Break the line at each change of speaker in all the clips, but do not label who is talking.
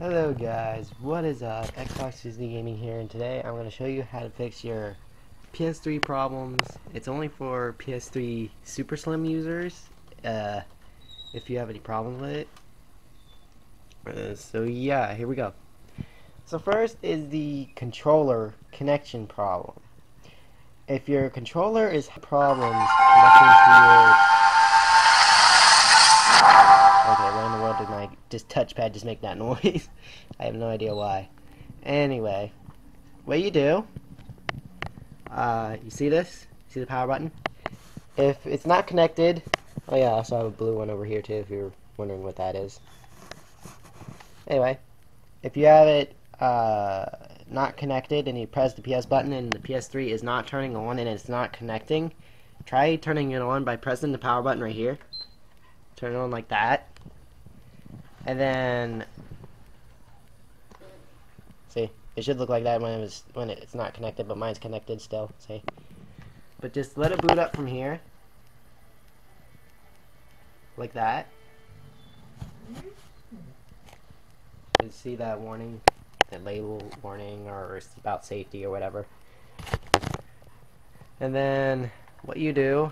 Hello guys, what is up? Xbox 360 Gaming here, and today I'm going to show you how to fix your PS3 problems. It's only for PS3 Super Slim users, if you have any problems with it. So yeah, here we go. So first is the controller connection problem. If your controller is problems connecting to your... Okay, why in the world did my touchpad just make that noise? I have no idea why. Anyway, what you do, you see this? See the power button? If it's not connected, oh yeah, I also have a blue one over here too, if you're wondering what that is. Anyway, if you have it not connected and you press the PS button and the PS3 is not turning on and it's not connecting, try turning it on by pressing the power button right here. Turn it on like that. And then, see, it should look like that when it's not connected, but mine's connected still, see. But just let it boot up from here. Like that. You see that warning, that label warning, or it's about safety or whatever. And then, what you do,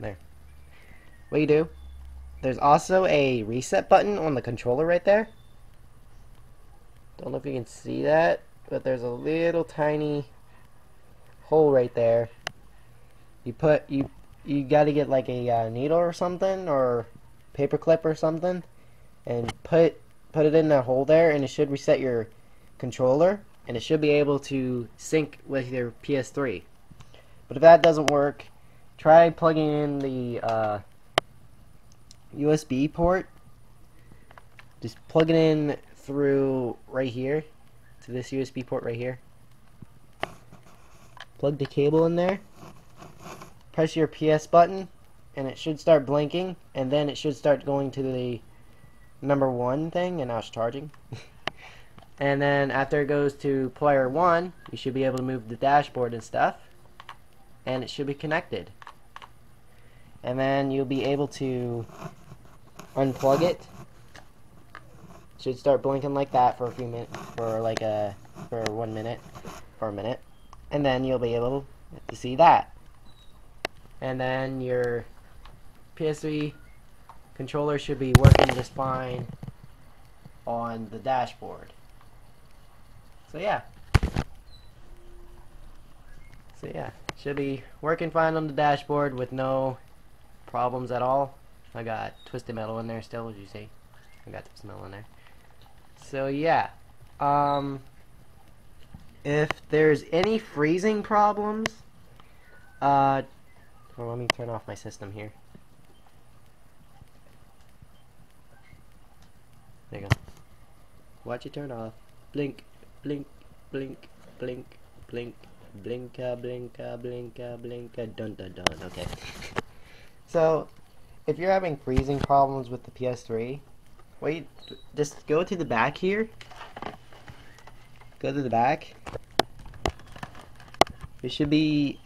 there. What you do, there's also a reset button on the controller right there. Don't know if you can see that, but there's a little tiny hole right there. You gotta get like a needle or something, or paper clip or something, and put it in that hole there, and it should reset your controller, and it should be able to sync with your PS3. But if that doesn't work, try plugging in the USB port. Just plug it in through right here to this USB port right here. Plug the cable in there. Press your PS button and it should start blinking, and then it should start going to the #1 thing, and now it's charging. And then after it goes to player 1, you should be able to move the dashboard and stuff, and it should be connected. And then you'll be able to unplug it. Should start blinking like that for a few minutes, for a minute, and then you'll be able to see that. And then your PS3 controller should be working just fine on the dashboard. So yeah, should be working fine on the dashboard with no problems at all. I got twisted metal in there still, as you see. I got twisted metal in there. So yeah, if there's any freezing problems, well, let me turn off my system here. There you go. Watch it turn off. Blink, blink, blink, blink, blink, blinka, blinka, blinka, blinka, dun dun dun. Okay. So, if you're having freezing problems with the PS3, just go to the back here. Go to the back. There should be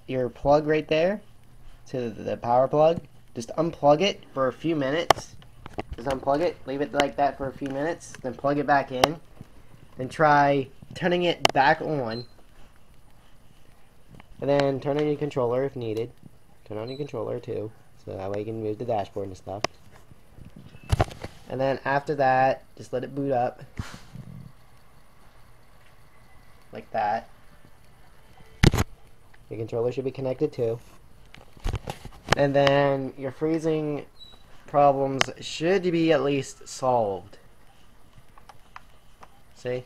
your plug right there to the power plug. Just unplug it for a few minutes. Just unplug it, leave it like that for a few minutes, then plug it back in. Then try turning it back on. And then turn on your controller if needed. Turn on your controller too, so that way you can move the dashboard and stuff. And then after that, just let it boot up. Like that. Your controller should be connected too. And then your freezing problems should be at least solved. See?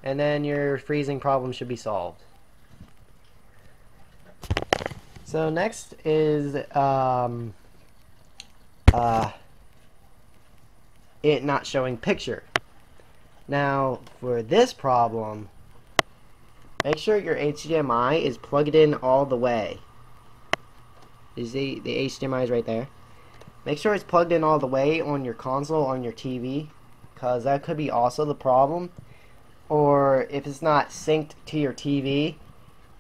And then your freezing problem should be solved. So next is it not showing picture. Now for this problem, make sure your HDMI is plugged in all the way. You see the HDMI is right there. Make sure it's plugged in all the way on your console, on your TV, because that could be also the problem. Or if it's not synced to your TV,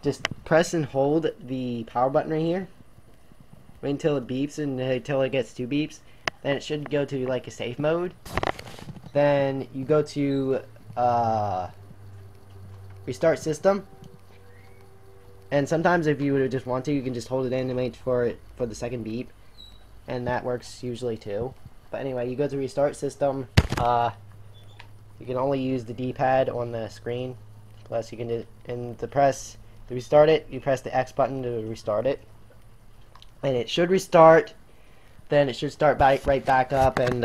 just press and hold the power button right here. Wait until it beeps and until it gets 2 beeps. then it should go to like a safe mode. Then you go to restart system, and sometimes if you would just want to, you can just hold it in and wait for the second beep, and that works usually too. But anyway, you go to restart system. You can only use the D-pad on the screen. Plus, you can do, and to restart it, you press the X button to restart it, and it should restart. Then it should start right back up, and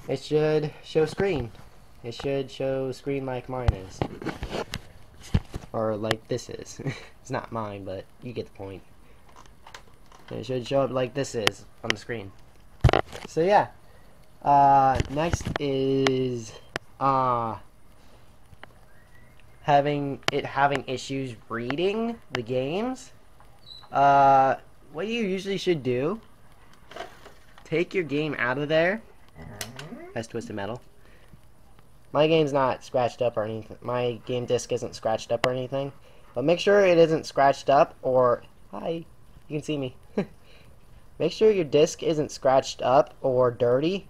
it should show screen. It should show screen like mine is, or like this is. It's not mine, but you get the point. And it should show up like this is on the screen. So yeah. Next is having issues reading the games. What you usually should do, take your game out of there. That's Twisted Metal. My game's not scratched up or anything. My game disc isn't scratched up or anything. But make sure it isn't scratched up or... Hi, you can see me. Make sure your disc isn't scratched up or dirty,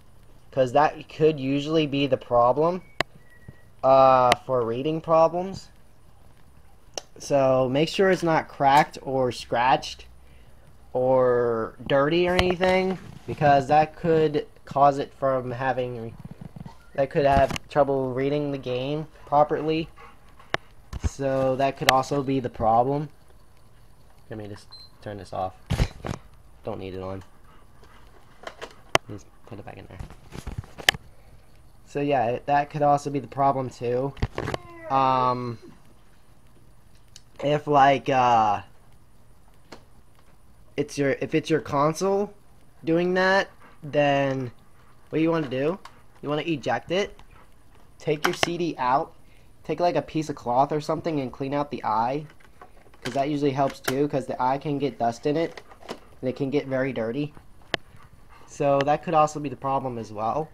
because that could usually be the problem for reading problems. So make sure it's not cracked or scratched or dirty or anything, because that could cause it from having... That could have trouble reading the game properly. So that could also be the problem. Let me just turn this off. Don't need it on. Just put it back in there. So yeah, that could also be the problem too. If like if it's your console doing that, then what you want to do? You want to eject it. Take your CD out. Take like a piece of cloth or something and clean out the eye, because that usually helps too, because the eye can get dust in it and it can get very dirty. So that could also be the problem as well.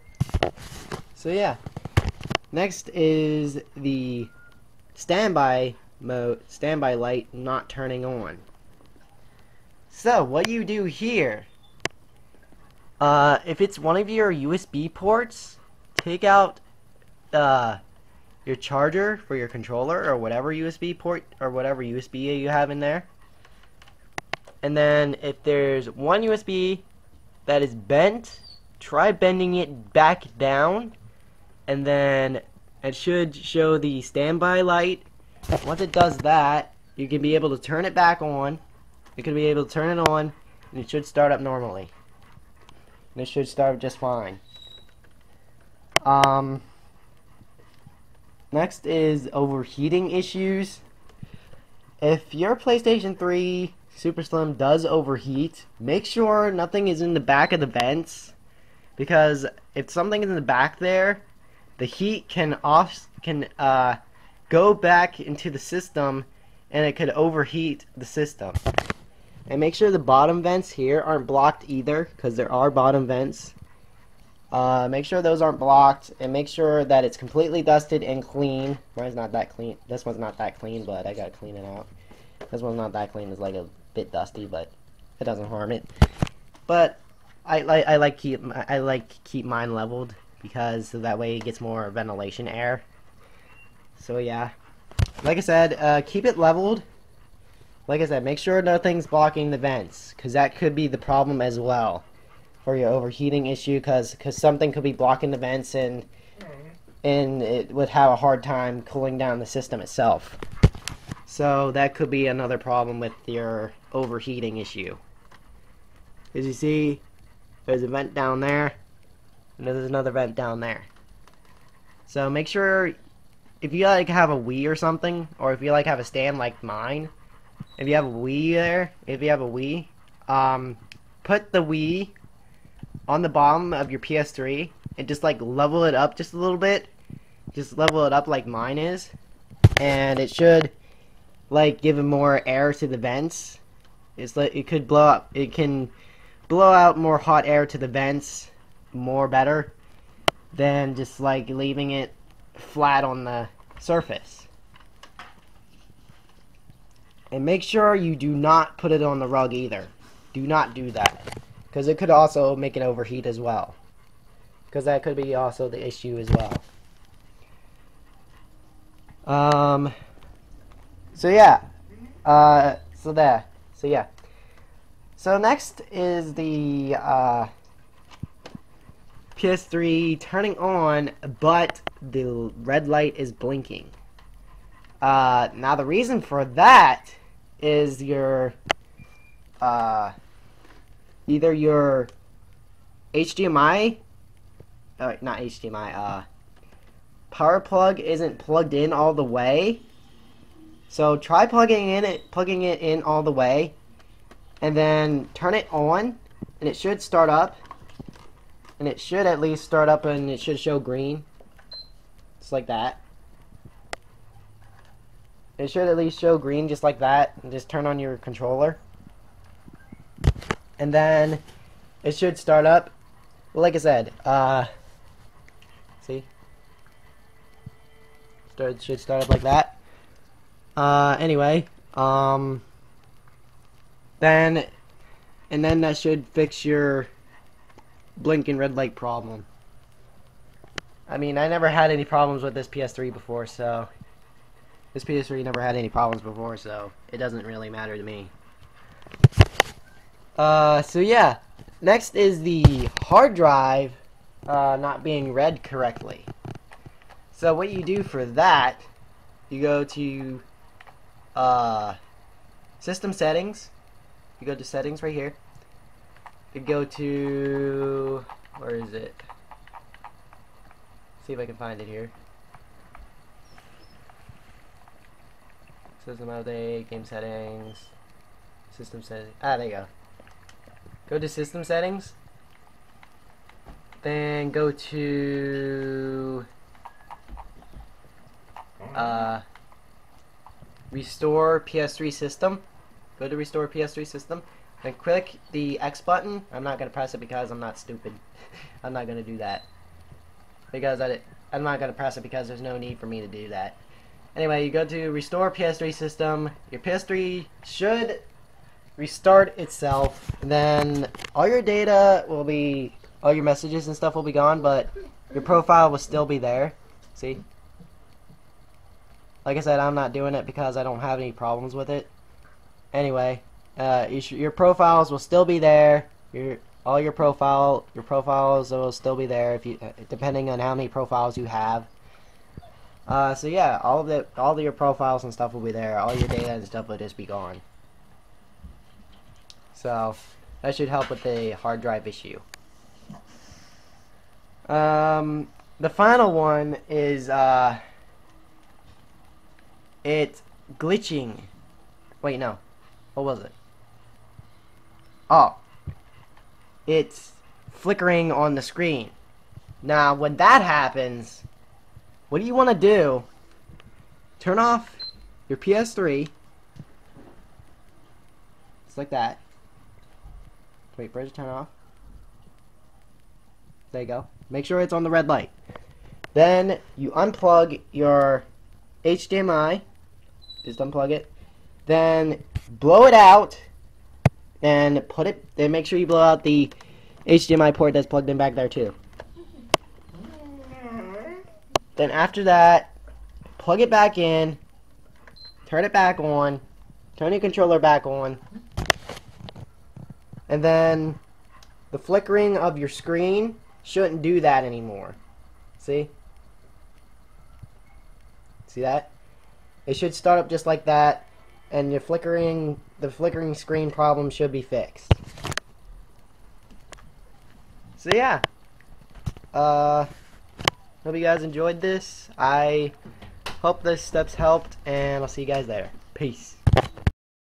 So yeah. Next is the standby light not turning on. So what you do here, if it's one of your USB ports, take out your charger for your controller or whatever USB port or whatever USB you have in there. And then if there's one USB that is bent, try bending it back down, and then it should show the standby light. Once it does that, you can be able to turn it back on. You can be able to turn it on, and it should start up normally. And it should start just fine. Next is overheating issues. If your PlayStation 3 Super Slim does overheat, make sure nothing is in the back of the vents, because if something is in the back there, the heat can go back into the system, and it could overheat the system. And make sure the bottom vents here aren't blocked either, because there are bottom vents. Make sure those aren't blocked, and make sure that it's completely dusted and clean. Mine's not that clean. This one's not that clean, but I gotta clean it out. This one's not that clean. It's like a bit dusty, but it doesn't harm it. But I like keep mine leveled, because so that way it gets more ventilation air. So yeah, like I said, keep it leveled. Like I said, make sure nothing's blocking the vents, because that could be the problem as well for your overheating issue, because something could be blocking the vents, and it would have a hard time cooling down the system itself. So that could be another problem with your overheating issue. As you see, there's a vent down there, and there's another vent down there. So make sure, if you like have a Wii or something, or if you like have a stand like mine, if you have a Wii there, put the Wii on the bottom of your PS3 and just like level it up just a little bit. Just level it up like mine is, and it should like give it more air to the vents. It's like it could blow up. It can blow out more hot air to the vents more better than just like leaving it flat on the surface. And make sure you do not put it on the rug either. Do not do that, because it could also make it overheat as well, because that could be also the issue as well. So yeah, so next is the PS3 turning on, but the red light is blinking. Now the reason for that is your either your HDMI, not HDMI, power plug isn't plugged in all the way. So try plugging it in all the way, and then turn it on, and it should start up. And it should at least start up, and it should show green. Just like that. It should at least show green just like that. And just turn on your controller. And then it should start up. Well, like I said, see? It should start up like that. Anyway, then that should fix your blinking red light problem. I mean, I never had any problems with this PS3 before, so this PS3 never had any problems before, so it doesn't really matter to me. So yeah, next is the hard drive not being read correctly. So what you do for that, you go to system settings. You go to settings right here. You go to, where is it? See if I can find it here. System update, game settings, system settings. There you go. Go to system settings. Then go to restore PS3 system. Go to restore PS3 system. And click the X button. I'm not going to press it because I'm not stupid. I'm not going to do that. Because I'm not going to press it because there's no need for me to do that. Anyway, you go to restore PS3 system. Your PS3 should restart itself. And then all your data will be, all your messages and stuff will be gone, but your profile will still be there. See? Like I said, I'm not doing it because I don't have any problems with it. Anyway. Your profiles will still be there. All your profiles will still be there if you, depending on how many profiles you have. So yeah, all of your profiles and stuff will be there. All your data and stuff will just be gone. So that should help with the hard drive issue. The final one is it's glitching. Wait, no. What was it? Oh, it's flickering on the screen. Now, when that happens, what do you want to do? Turn off your PS3. Just like that. Wait, where's it turn off? There you go. Make sure it's on the red light. Then you unplug your HDMI. Just unplug it. Then blow it out. And then make sure you blow out the HDMI port that's plugged in back there too. Then after that, plug it back in, turn it back on, turn your controller back on, and then the flickering of your screen shouldn't do that anymore. See? See that? It should start up just like that. And the flickering screen problem should be fixed. So yeah, hope you guys enjoyed this. I hope this steps helped, and I'll see you guys there. Peace.